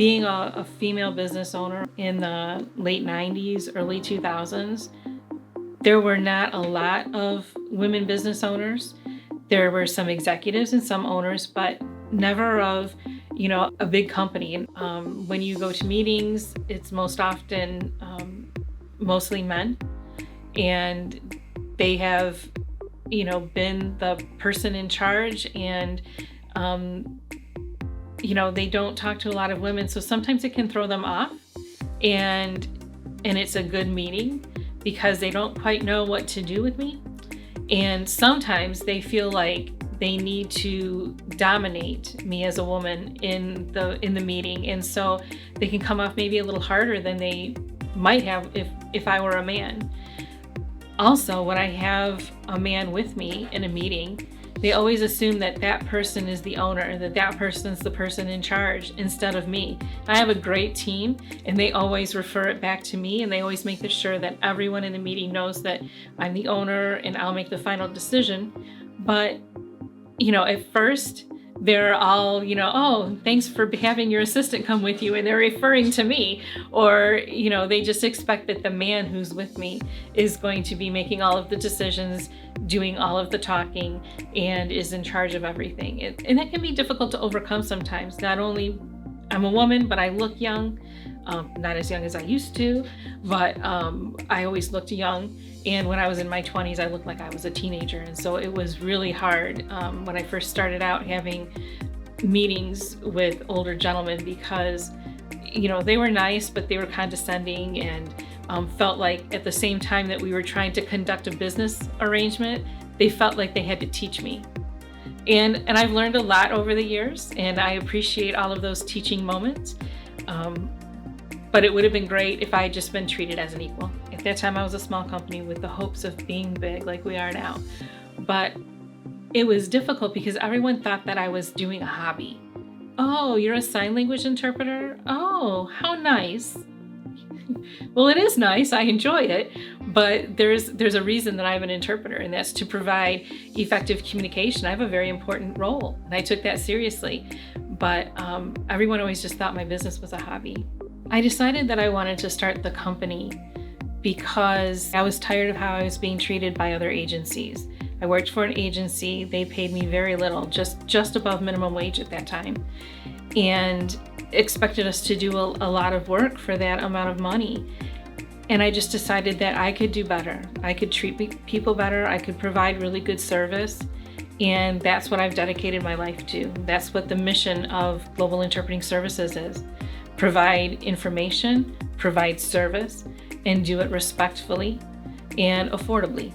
Being a female business owner in the late 90s, early 2000s, there were not a lot of women business owners. There were some executives and some owners, but never of, a big company. And when you go to meetings, it's most often mostly men, and they have, been the person in charge, and they don't talk to a lot of women, so sometimes it can throw them off, and it's a good meeting because they don't quite know what to do with me. And sometimes they feel like they need to dominate me as a woman in the meeting, and so they can come off maybe a little harder than they might have if I were a man. Also, when I have a man with me in a meeting, they always assume that person is the owner, that person's the person in charge instead of me. I have a great team, and they always refer it back to me, and they always make sure that everyone in the meeting knows that I'm the owner and I'll make the final decision. But, at first, they're all, oh, thanks for having your assistant come with you, and they're referring to me. Or, they just expect that the man who's with me is going to be making all of the decisions, doing all of the talking, and is in charge of everything. And that can be difficult to overcome sometimes. Not only I'm a woman, but I look young, not as young as I used to, but I always looked young. And when I was in my 20s, I looked like I was a teenager. And so it was really hard when I first started out having meetings with older gentlemen, because, they were nice, but they were condescending, and felt like at the same time that we were trying to conduct a business arrangement, they felt like they had to teach me. And I've learned a lot over the years, and I appreciate all of those teaching moments. But it would have been great if I had just been treated as an equal. At that time, I was a small company with the hopes of being big like we are now. But it was difficult because everyone thought that I was doing a hobby. Oh, you're a sign language interpreter? Oh, how nice. Well, it is nice. I enjoy it. But there's a reason that I'm an interpreter, and that's to provide effective communication. I have a very important role, and I took that seriously. But everyone always just thought my business was a hobby. I decided that I wanted to start the company because I was tired of how I was being treated by other agencies. I worked for an agency. They paid me very little, just above minimum wage at that time, and expected us to do a lot of work for that amount of money. And I just decided that I could do better. I could treat people better. I could provide really good service. And that's what I've dedicated my life to. That's what the mission of Global Interpreting Services is. Provide information, provide service, and do it respectfully and affordably.